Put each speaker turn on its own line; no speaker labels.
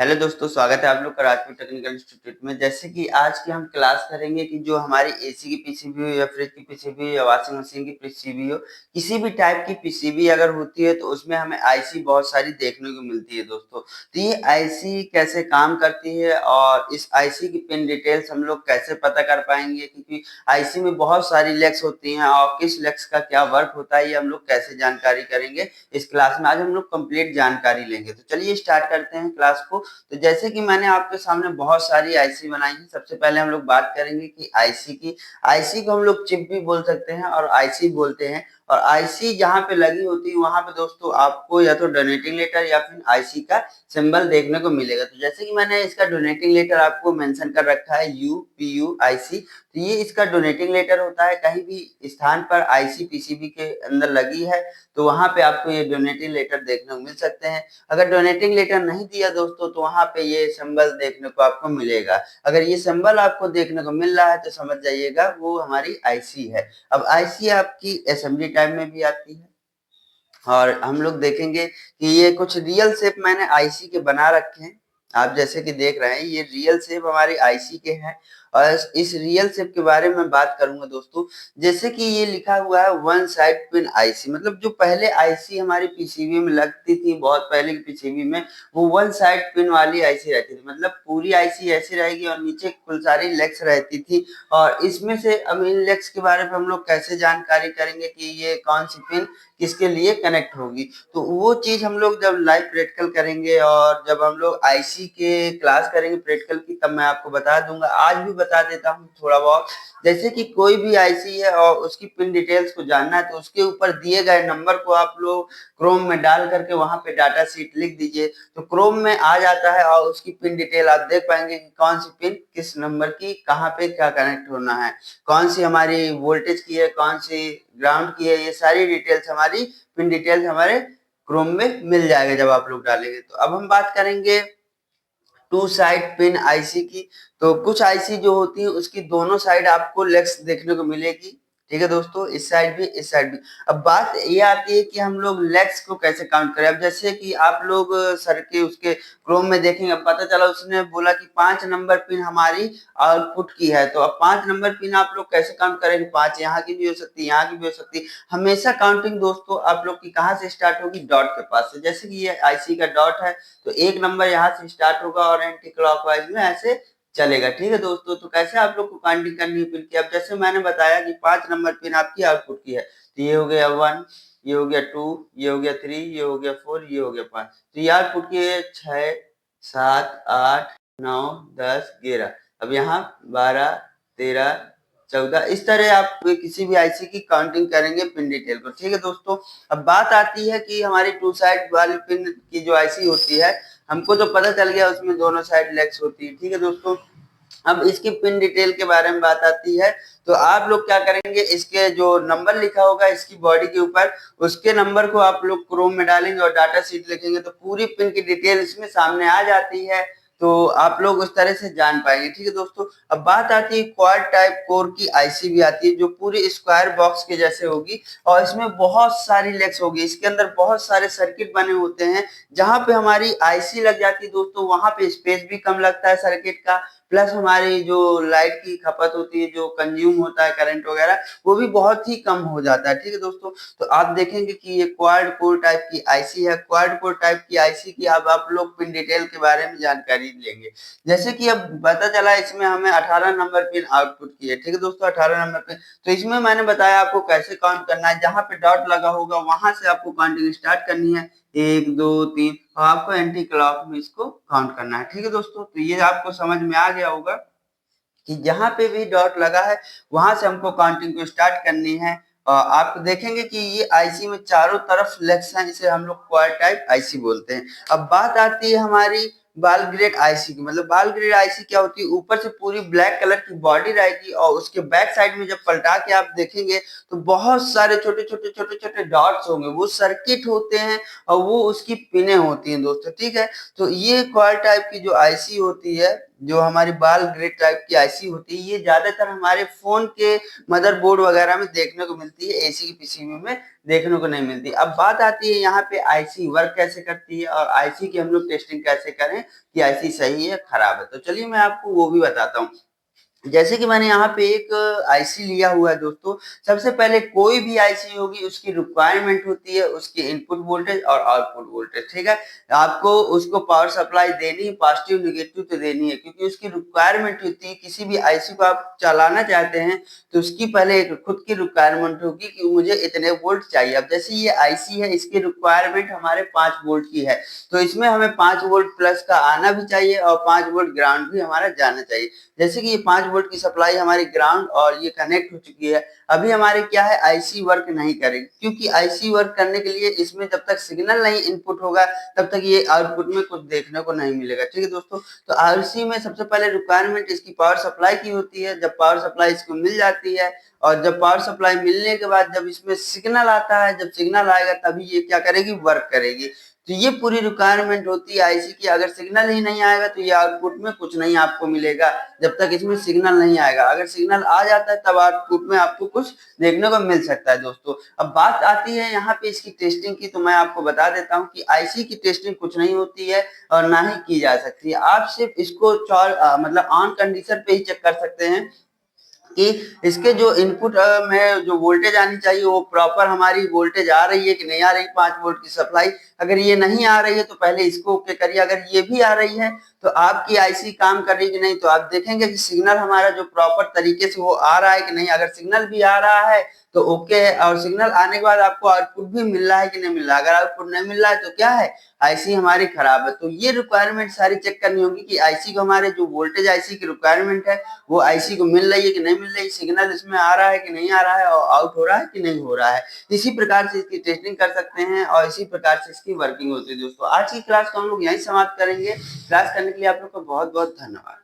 Hello दोस्तों, स्वागत है आप लोग का राजपूत टेक्निकल इंस्टीट्यूट में। जैसे कि आज की हम क्लास करेंगे कि जो हमारी एसी की पीसीबी हो या फ्रिज की पीसीबी हो या वॉशिंग मशीन की पीसीबी हो, किसी भी टाइप की पीसीबी अगर होती है तो उसमें हमें आईसी बहुत सारी देखने को मिलती है दोस्तों। तो ये आईसी कैसे काम करती है और इस आईसी की पिन डिटेल्स हम लोग कैसे पता कर पाएंगे, क्योंकि आईसी में बहुत सारी लेग्स होती हैं और किस लेग्स का क्या वर्क होता है ये हम लोग कैसे जानकारी करेंगे इस क्लास में। आज हम लोग कंप्लीट जानकारी लेंगे। तो चलिए स्टार्ट करते हैं क्लास को। तो जैसे कि मैंने आपके सामने बहुत सारी आईसी बनाई है। सबसे पहले हम लोग बात करेंगे कि आईसी की। आईसी को हम लोग चिप भी बोल सकते हैं और आईसी बोलते हैं। और आईसी जहां पे लगी होती है वहां पे दोस्तों आपको या तो डोनेटिंग लेटर या फिर आईसी का सिंबल देखने को मिलेगा। तो जैसे कि मैंने इसका डोनेटिंग लेटर आपको मेंशन कर रखा है यूपीयू आईसी। तो ये इसका डोनेटिंग लेटर होता है। कहीं भी स्थान पर आईसी पीसीबी के अंदर लगी है तो वहां पे आपको ये डोनेटिंग लेटर देखने को मिल सकते हैं। अगर डोनेटिंग लेटर नहीं दिया दोस्तों तो वहां पे ये सिंबल देखने को आपको मिलेगा। अगर ये सिंबल आपको देखने को मिल रहा है तो समझ जाइएगा वो हमारी आईसी है। अब आईसी आपकी असेंबली टाइप में भी आती है और हम लोग देखेंगे कि ये कुछ रियल शेप मैंने आईसी के बना रखे हैं। आप जैसे कि देख रहे हैं ये रियल शेप हमारी आईसी के हैं। और इस रियल शेप के बारे में बात करूंगा दोस्तों। जैसे कि ये लिखा हुआ है वन साइड पिन आईसी, मतलब जो पहले आईसी हमारी पीसीबी में लगती थी, बहुत पहले की पीसीबी में वो वन साइड पिन वाली आईसी रहती थी। मतलब पूरी आईसी ऐसी रहेगी और नीचे कुल सारी लेग्स रहती थी। और इसमें से अब इन लेग्स के बारे में हम लोग कैसे जानकारी करेंगे कि ये कौन सी पिन किसके लिए कनेक्ट होगी। तो वो चीज हम लोग जब लाइव प्रैक्टिकल करेंगे और जब हम लोग आईसी के क्लास करेंगे प्रैक्टिकल की, तब मैं आपको बता दूंगा। आज भी बता देता हूँ थोड़ा बहुत। जैसे कि कोई भी आईसी है और उसकी पिन डिटेल्स को जानना है तो उसके ऊपर दिए गए नंबर को आप लोग क्रोम में डाल करके वहां पे डाटा शीट लिख दीजिए तो क्रोम में आ जाता है और उसकी पिन डिटेल आप देख पाएंगे कि कौन सी पिन किस नंबर की कहाँ पे क्या कनेक्ट होना है, कौन सी हमारी वोल्टेज की है, कौन सी ग्राउंड की है। ये सारी डिटेल्स हमारी पिन डिटेल्स हमारे क्रोम में मिल जाएगा जब आप लोग डालेंगे। तो अब हम बात करेंगे टू साइड पिन आईसी की। तो कुछ आईसी जो होती है उसकी दोनों साइड आपको लेग्स देखने को मिलेगी। ठीक है दोस्तों, इस साइड भी इस साइड भी। अब बात ये आती है कि हम लोग लेग्स को कैसे काउंट करें। अब जैसे कि आप लोग सर के उसके क्रोम में देखेंगे, अब पता चला उसने बोला कि 5 नंबर पिन हमारी आउटपुट की है। तो अब 5 नंबर पिन आप लोग कैसे काउंट करेंगे। 5 यहाँ की भी हो सकती है, यहाँ की भी हो सकती है। हमेशा काउंटिंग दोस्तों आप लोग की कहाँ से स्टार्ट होगी, डॉट के पास से। जैसे कि ये आईसी का डॉट है तो एक नंबर यहाँ से स्टार्ट होगा और एंटी क्लॉकवाइज में ऐसे चलेगा। ठीक है दोस्तों, तो कैसे आप लोग को काउंटिंग करनी है पिन की। अब जैसे मैंने बताया कि 5 नंबर पिन आपकी आउटपुट की है तो ये हो गया 1, ये हो गया 2, ये हो गया 3, ये हो गया 4, ये हो गया 5। तो ये आउटपुट की है 6, 7, 8, 9, 10, 11। अब यहाँ 12, 13, 14। इस तरह आप किसी भी आईसी की काउंटिंग करेंगे पिन डिटेल को। ठीक है दोस्तों, अब बात आती है कि हमारी टू साइड वाली पिन की जो आईसी होती है, हमको तो पता चल गया उसमें दोनों साइड लेग्स होती है। ठीक है दोस्तों, अब इसकी पिन डिटेल के बारे में बात आती है। तो आप लोग क्या करेंगे, इसके जो नंबर लिखा होगा इसकी बॉडी के ऊपर, उसके नंबर को आप लोग क्रोम में डालेंगे और डाटा शीट लिखेंगे तो पूरी पिन की डिटेल इसमें सामने आ जाती है। तो आप लोग उस तरह से जान पाएंगे। ठीक है दोस्तों, अब बात आती है क्वाड टाइप कोर की आईसी भी आती है जो पूरी स्क्वायर बॉक्स के जैसे होगी और इसमें बहुत सारी लेग्स होगी। इसके अंदर बहुत सारे सर्किट बने होते हैं। जहां पे हमारी आईसी लग जाती है दोस्तों वहां पे स्पेस भी कम लगता है सर्किट का, प्लस हमारी जो लाइट की खपत होती है, जो कंज्यूम होता है करंट वगैरह, वो भी बहुत ही कम हो जाता है। ठीक है दोस्तों, तो आप देखेंगे कि ये क्वाड कोर टाइप की आईसी है। क्वाड कोर टाइप की आईसी की अब आप लोग पिन डिटेल के बारे में जानकारी लेंगे। जैसे कि अब पता चला इसमें हमें 18 नंबर पिन आउटपुट की है। ठीक है दोस्तों, 18 नंबर पिन। तो इसमें मैंने बताया आपको कैसे काउंट करना है। जहां पे डॉट लगा होगा वहां से आपको काउंटिंग स्टार्ट करनी है, 1, 2, 3, और आपको एंटी क्लॉक में इसको काउंट करना है। ठीक है दोस्तों, तो ये आपको समझ में आ गया होगा कि जहां पे भी डॉट लगा है वहां से हमको काउंटिंग को स्टार्ट करनी है। आप देखेंगे कि ये आईसी में चारों तरफ लेग्स हैं, इसे हम लोग क्वाड टाइप आईसी बोलते हैं। अब बात आती है हमारी बाल ग्रेड आईसी की। मतलब बाल ग्रेड आईसी क्या होती है, ऊपर से पूरी ब्लैक कलर की बॉडी रहेगी और उसके बैक साइड में जब पलटा के आप देखेंगे तो बहुत सारे छोटे छोटे छोटे छोटे डॉट्स होंगे, वो सर्किट होते हैं और वो उसकी पिने होती हैं दोस्तों। ठीक है, तो ये क्वाड टाइप की जो आईसी होती है जो हमारी बाल ग्रिड टाइप की आईसी होती है, ये ज्यादातर हमारे फोन के मदरबोर्ड वगैरह में देखने को मिलती है, एसी की पीसीबी में देखने को नहीं मिलती। अब बात आती है यहाँ पे आईसी वर्क कैसे करती है और आईसी की हम लोग टेस्टिंग कैसे करें कि आईसी सही है खराब है। तो चलिए मैं आपको वो भी बताता हूँ। जैसे कि मैंने यहाँ पे एक आईसी लिया हुआ है दोस्तों। सबसे पहले कोई भी आईसी होगी उसकी रिक्वायरमेंट होती है उसकी इनपुट वोल्टेज और आउटपुट वोल्टेज, ठीक है। आपको उसको पावर सप्लाई देनी है, पॉजिटिव नेगेटिव तो देनी है, क्योंकि उसकी रिक्वायरमेंट होती है। किसी भी आईसी को आप चलाना चाहते हैं तो उसकी पहले एक खुद की रिक्वायरमेंट होगी कि मुझे इतने वोल्ट चाहिए। अब जैसे ये आईसी है, इसकी रिक्वायरमेंट हमारे 5 वोल्ट की है, तो इसमें हमें 5 वोल्ट प्लस का आना भी चाहिए और 5 वोल्ट ग्राउंड भी हमारा जाना चाहिए। जैसे कि ये 5 वोल्ट की सप्लाई हमारी ग्राउंड और ये कनेक्ट हो चुकी है। अभी हमारे क्या है, आईसी वर्क नहीं करेगी, क्योंकि आईसी वर्क करने के लिए इसमें जब तक सिग्नल नहीं इनपुट होगा तब तक ये आउटपुट में कुछ देखने को नहीं मिलेगा, ठीक है दोस्तों। तो आईसी में सबसे पहले रिक्वायरमेंट इसकी पावर सप्लाई की होती है। जब पावर सप्लाई इसको मिल जाती है और जब पावर सप्लाई मिलने के बाद जब इसमें सिग्नल आता है, जब सिग्नल आएगा तभी ये क्या करेगी, वर्क करेगी। तो ये पूरी रिक्वायरमेंट होती है आईसी की। अगर सिग्नल ही नहीं आएगा तो ये आउटपुट में कुछ नहीं आपको मिलेगा, जब तक इसमें सिग्नल नहीं आएगा। अगर सिग्नल आ जाता है तब आउटपुट में आपको कुछ देखने को मिल सकता है दोस्तों। अब बात आती है यहाँ पे इसकी टेस्टिंग की, तो मैं आपको बता देता हूँ कि आईसी की टेस्टिंग कुछ नहीं होती है और ना ही की जा सकती है। आप सिर्फ इसको मतलब ऑन कंडीशन पे ही चेक कर सकते हैं कि इसके जो इनपुट में जो वोल्टेज आनी चाहिए वो प्रॉपर हमारी वोल्टेज आ रही है कि नहीं आ रही। 5 वोल्ट की सप्लाई अगर ये नहीं आ रही है तो पहले इसको ओके करिए। अगर ये भी आ रही है तो आपकी आईसी काम कर रही है कि नहीं, तो आप देखेंगे कि सिग्नल हमारा जो प्रॉपर तरीके से वो आ रहा है कि नहीं। अगर सिग्नल भी आ रहा है तो ओके है, और सिग्नल आने के बाद आपको आउटपुट भी मिल रहा है कि नहीं मिल रहा है। अगर आउटपुट नहीं मिल रहा है तो क्या है, आईसी हमारी खराब है। तो ये रिक्वायरमेंट सारी चेक करनी होगी कि आईसी को हमारे जो वोल्टेज आईसी की रिक्वायरमेंट है वो आईसी को मिल रही है कि नहीं मिल रही, सिग्नल इसमें आ रहा है कि नहीं आ रहा है और आउट हो रहा है कि नहीं हो रहा है। इसी प्रकार से इसकी टेस्टिंग कर सकते हैं और इसी प्रकार से इसकी वर्किंग होती है दोस्तों। आज की क्लास को हम लोग यहीं समाप्त करेंगे। क्लास करने के लिए आप लोग का बहुत बहुत धन्यवाद।